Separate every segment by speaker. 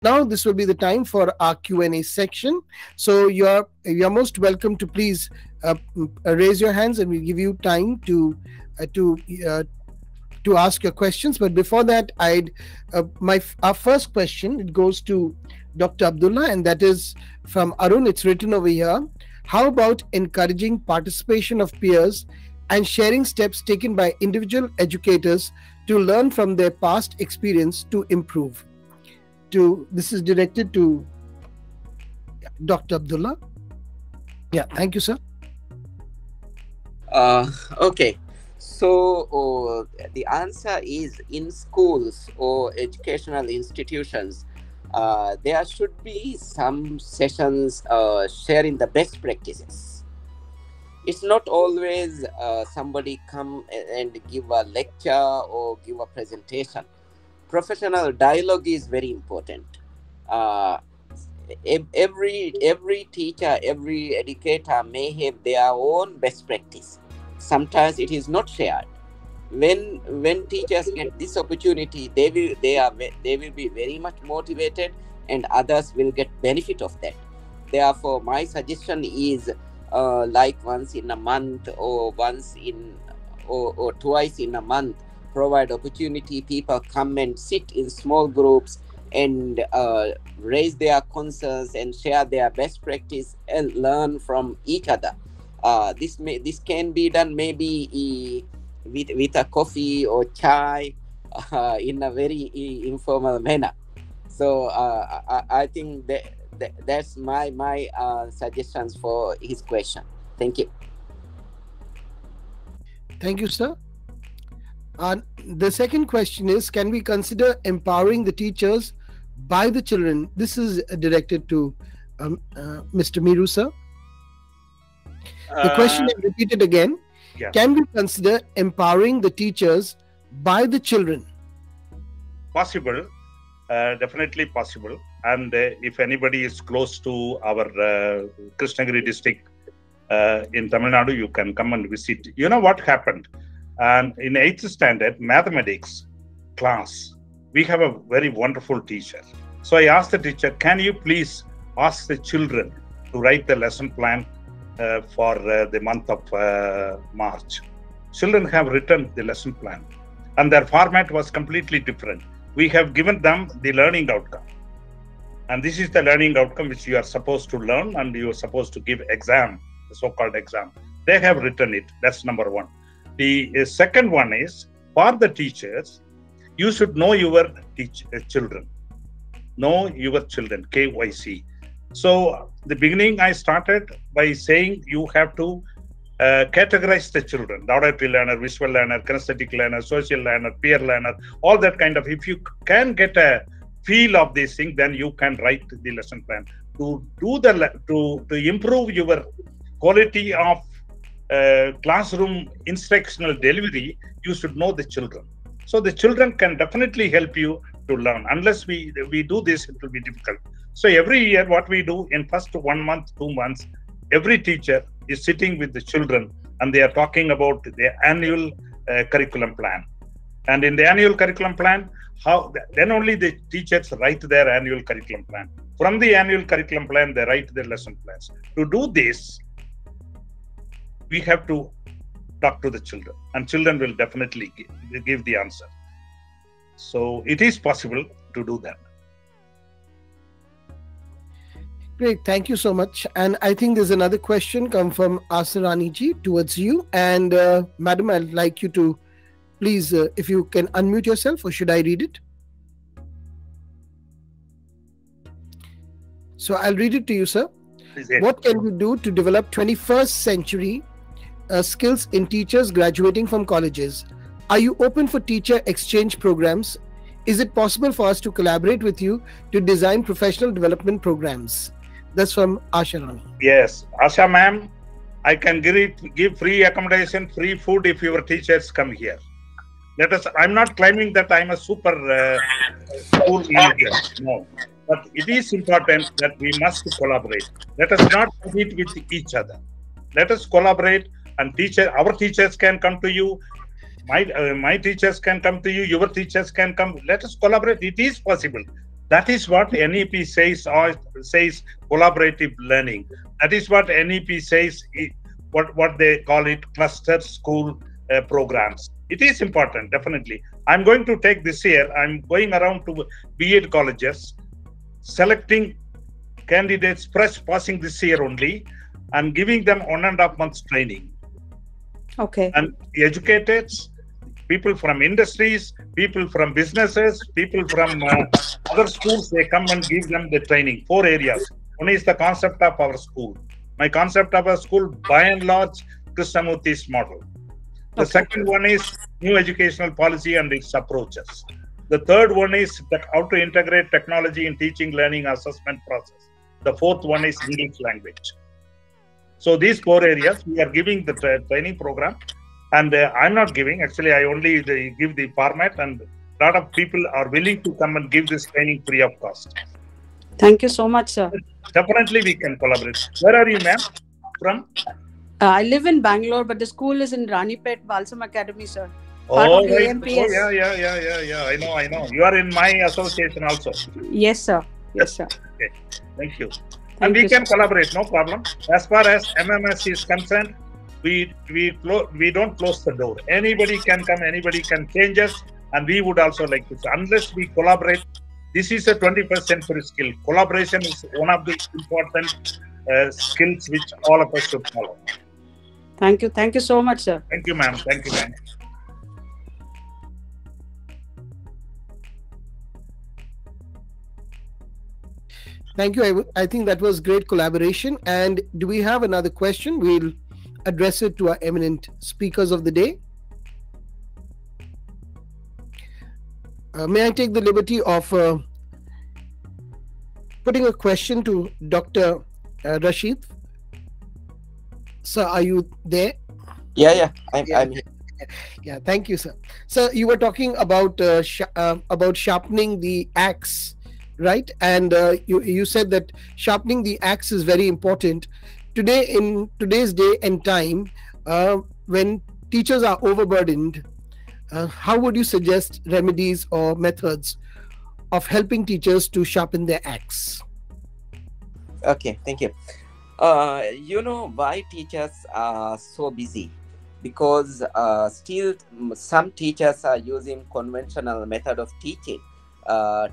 Speaker 1: Now this will be the time for our Q&A section. So you're most welcome to please raise your hands, and we'll give you time to ask your questions. But before that, our first question, it goes to Dr. Abdullah, and that is from Arun. It's written over here. How about encouraging participation of peers and sharing steps taken by individual educators to learn from their past experience to improve? This is directed to Dr. Abdullah. Yeah, thank you, sir.
Speaker 2: Okay. So the answer is, in schools or educational institutions, there should be some sessions sharing the best practices. It's not always somebody come and give a lecture or give a presentation. Professional dialogue is very important. Every teacher, every educator may have their own best practice. Sometimes it is not shared. When teachers get this opportunity, they will be very much motivated, and others will get benefit of that. Therefore, my suggestion is like once in a month or or twice in a month, provide opportunity, people come and sit in small groups and raise their concerns and share their best practice and learn from each other. This can be done maybe with a coffee or chai in a very informal manner. So I think that's my suggestions for his question. Thank you.
Speaker 1: Thank you, sir. The second question is, can we consider empowering the teachers by the children? This is directed to Mr. Meru, sir. The question is repeated again.
Speaker 3: Yeah.
Speaker 1: Can we consider empowering the teachers by the children?
Speaker 3: Possible, definitely possible. And if anybody is close to our Krishnagiri district in Tamil Nadu, you can come and visit. You know what happened? And in 8th standard mathematics class, we have a very wonderful teacher. So I asked the teacher, can you please ask the children to write the lesson plan for the month of March. Children have written the lesson plan, and their format was completely different. We have given them the learning outcome, and this is the learning outcome which you are supposed to learn, and you are supposed to give exam, the so-called exam. They have written it. That's number one. The second one is, for the teachers, you should know your children. Know your children, KYC. So the beginning I started by saying you have to categorize the children: auditory learner, visual learner, kinesthetic learner, social learner, peer learner, all that kind of. If you can get a feel of this thing, then you can write the lesson plan. To improve your quality of classroom instructional delivery, you should know the children. So the children can definitely help you to learn. Unless we do this, it will be difficult. So every year, what we do in first 1 month, 2 months, every teacher is sitting with the children, and they are talking about their annual curriculum plan. And in the annual curriculum plan, then only the teachers write their annual curriculum plan. From the annual curriculum plan, they write their lesson plans. To do this, we have to talk to the children, and children will definitely give the answer. So it is possible to do that.
Speaker 1: Great, thank you so much. And I think there's another question come from Asarani ji towards you. And madam, I'd like you to please, if you can unmute yourself, or should I read it? So I'll read it to you, sir. What can we do to develop 21st century skills in teachers graduating from colleges? Are you open for teacher exchange programs? Is it possible for us to collaborate with you to design professional development programs? That's from Asha Rani.
Speaker 3: Yes, Asha ma'am, I can give free accommodation, free food if your teachers come here. I'm not claiming that I'm a super school manager, no. But it is important that we must collaborate. Let us not compete with each other. Let us collaborate, and our teachers can come to you. My teachers can come to you. Your teachers can come. Let us collaborate. It is possible. That is what NEP says, or says collaborative learning. That is what NEP says, what they call it, cluster school programs. It is important, definitely. I'm going to take this year, I'm going around to B.Ed colleges, selecting candidates fresh passing this year only, and giving them 1.5 months training.
Speaker 4: Okay.
Speaker 3: And educated people from industries, people from businesses, people from other schools, they come and give them the training. 4 areas. One is the concept of our school. My concept of our school, by and large, Krishnamurthy's model. The second one is new educational policy and its approaches. The third one is how to integrate technology in teaching, learning, assessment process. The fourth one is English language. So these 4 areas, we are giving the training program. And I'm not giving, actually, I only give the format, and a lot of people are willing to come and give this training free of cost.
Speaker 4: Thank you so much, sir.
Speaker 3: Definitely we can collaborate. Where are you, ma'am, from?
Speaker 4: I live in Bangalore, but the school is in Ranipet, Balsam Academy, sir.
Speaker 3: Oh, right. Oh, yeah. I know. You are in my association also.
Speaker 4: Yes, sir. Yes, sir.
Speaker 3: Okay. Thank you. And we can collaborate, no problem. As far as MMS is concerned, we don't close the door. Anybody can come, anybody can change us, and we would also like to. Unless we collaborate, this is a 21st century skill. Collaboration is one of the important skills which all of us should follow.
Speaker 4: Thank you. Thank you so much, sir.
Speaker 3: Thank you, ma'am. Thank you, ma'am.
Speaker 1: Thank you. I think that was great collaboration. And do we have another question? We'll address it to our eminent speakers of the day. May I take the liberty of putting a question to Dr. Rasheed? Sir, are you there?
Speaker 2: Yeah, I'm here.
Speaker 1: Yeah, thank you, sir. Sir, you were talking about sharpening the axe, right? And you said that sharpening the axe is very important. Today, in today's day and time, when teachers are overburdened, how would you suggest remedies or methods of helping teachers to sharpen their axe?
Speaker 2: Okay, thank you. You know why teachers are so busy? Because still some teachers are using conventional method of teaching,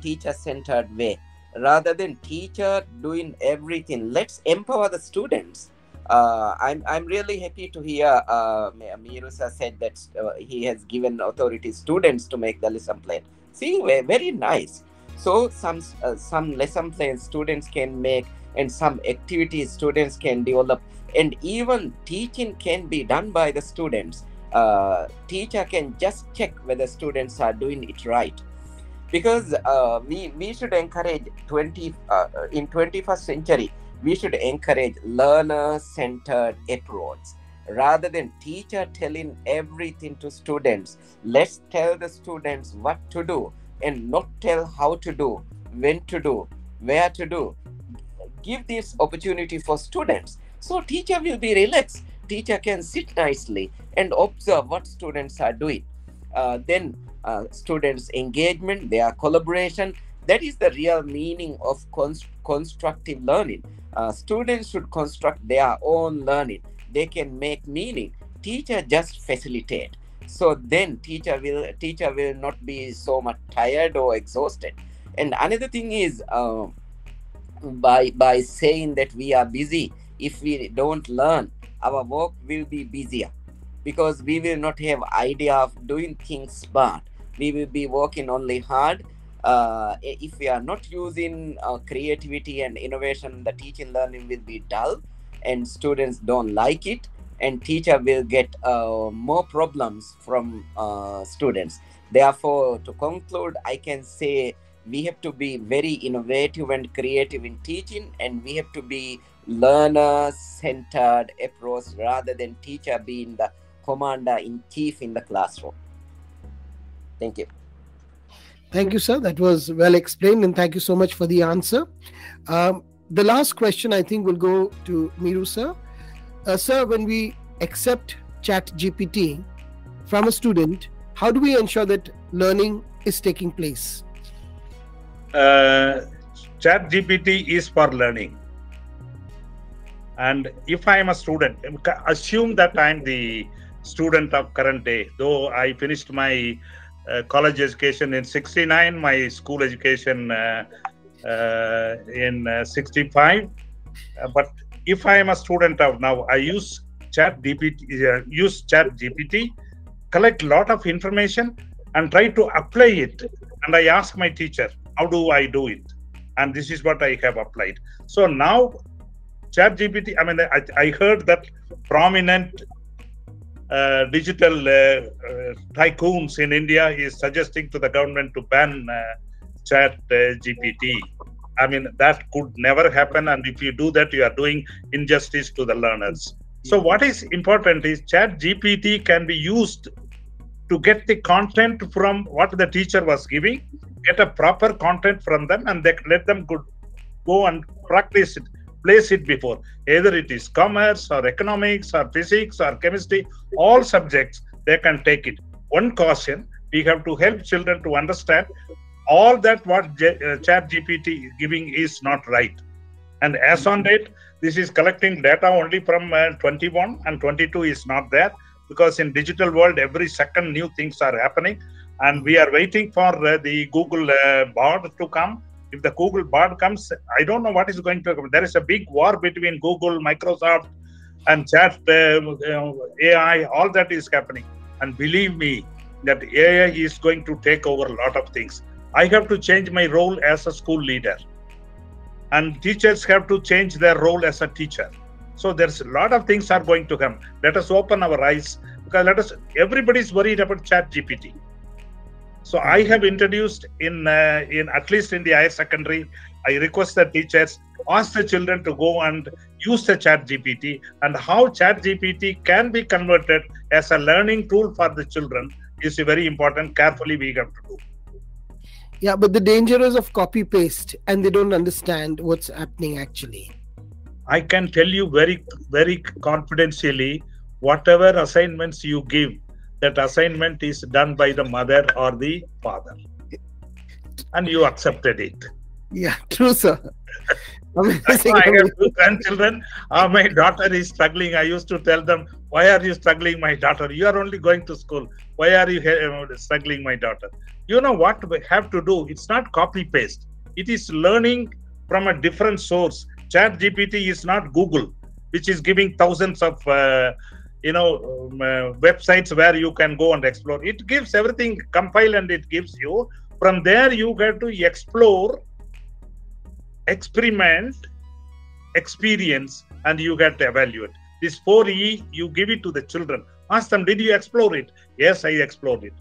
Speaker 2: teacher-centered way. Rather than teacher doing everything, let's empower the students. I'm really happy to hear Meru sir said that he has given authority students to make the lesson plan. See, very nice. So some lesson plans students can make, and some activities students can develop, and even teaching can be done by the students. Teacher can just check whether students are doing it right. Because we should encourage in 21st century, we should encourage learner-centered approach. Rather than teacher telling everything to students, let's tell the students what to do and not tell how to do, when to do, where to do. Give this opportunity for students. So teacher will be relaxed. Teacher can sit nicely and observe what students are doing. Then students' engagement, their collaboration, that is the real meaning of constructive learning. Students should construct their own learning. They can make meaning. Teacher just facilitate. So then teacher will not be so much tired or exhausted. And another thing is, by saying that we are busy, if we don't learn, our work will be busier, because we will not have idea of doing things smart. We will be working only hard. If we are not using creativity and innovation, the teaching learning will be dull, and students don't like it, and teacher will get more problems from students. Therefore, to conclude, I can say we have to be very innovative and creative in teaching, and we have to be learner-centered approach rather than teacher being the commander-in-chief in the classroom. Thank you.
Speaker 1: Thank you, sir. That was well explained, and thank you so much for the answer. The last question, I think, will go to Meru, sir. Sir, when we accept ChatGPT from a student, how do we ensure that learning is taking place?
Speaker 3: ChatGPT is for learning. And if I am a student, assume that I am the student of current day. Though I finished my college education in '69, my school education in '65. But if I am a student of now, I use ChatGPT, collect a lot of information and try to apply it. And I ask my teacher, how do I do it? And this is what I have applied. So now ChatGPT, I mean, I heard that prominent digital tycoons in India is suggesting to the government to ban ChatGPT. I mean, that could never happen. And if you do that, you are doing injustice to the learners. So what is important is ChatGPT can be used to get the content from what the teacher was giving, get a proper content from them, and they let them go and practice it, place it before. Either it is commerce or economics or physics or chemistry, all subjects, they can take it. One caution, we have to help children to understand all that what ChatGPT is giving is not right. And as on date, this is collecting data only from 21 and 22 is not there, because in digital world, every second new things are happening. And we are waiting for the Google Bard to come. If the Google Bard comes, I don't know what is going to happen. There is a big war between Google, Microsoft, and Chat AI. All that is happening. And believe me, that AI is going to take over a lot of things. I have to change my role as a school leader. And teachers have to change their role as a teacher. So there's a lot of things are going to come. Let us open our eyes, because everybody is worried about ChatGPT. So I have introduced in at least in the higher secondary, I request the teachers, ask the children to go and use the ChatGPT, and how ChatGPT can be converted as a learning tool for the children is very important. Carefully we have to do.
Speaker 1: Yeah, but the danger is of copy paste, and they don't understand what's happening actually.
Speaker 3: I can tell you very, very confidentially, whatever assignments you give, that assignment is done by the mother or the father. And you accepted it.
Speaker 1: Yeah, true, sir.
Speaker 3: I have 2 grandchildren. My daughter is struggling. I used to tell them, why are you struggling, my daughter? You are only going to school. Why are you struggling, my daughter? You know what we have to do? It's not copy paste. It is learning from a different source. ChatGPT is not Google, which is giving thousands of websites where you can go and explore. It gives everything, compile, and it gives you. From there, you get to explore, experiment, experience, and you get to evaluate. This 4E, you give it to the children. Ask them, did you explore it? Yes, I explored it.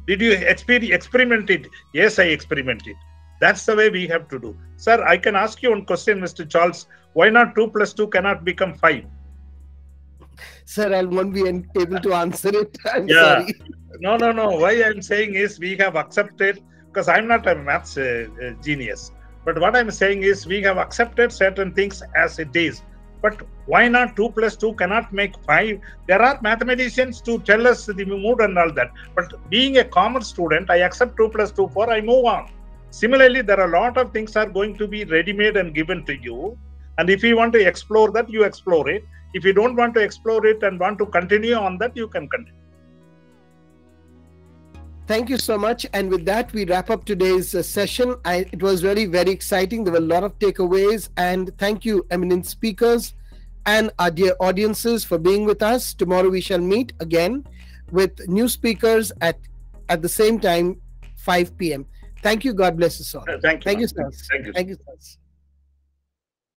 Speaker 3: Did you experiment it? Yes, I experimented. That's the way we have to do. Sir, I can ask you one question, Mr. Charles. Why not 2 + 2 cannot become 5?
Speaker 1: Sir, I won't be able to answer it. I'm sorry.
Speaker 3: No. Why I'm saying is we have accepted, because I'm not a maths genius. But what I'm saying is we have accepted certain things as it is. But why not 2 + 2 cannot make 5? There are mathematicians to tell us the mood and all that. But being a commerce student, I accept 2 + 2 4, I move on. Similarly, there are a lot of things are going to be ready-made and given to you. And if you want to explore that, you explore it. If you don't want to explore it and want to continue on that, you can continue.
Speaker 1: Thank you so much. And with that, we wrap up today's session. It was very, very exciting. There were a lot of takeaways. And thank you, eminent speakers and our dear audiences, for being with us. Tomorrow we shall meet again with new speakers at the same time, 5 p.m. Thank you. God bless us all.
Speaker 3: Thank you.
Speaker 1: Thank you, sir.
Speaker 3: Thank you.
Speaker 1: Thank you, sir.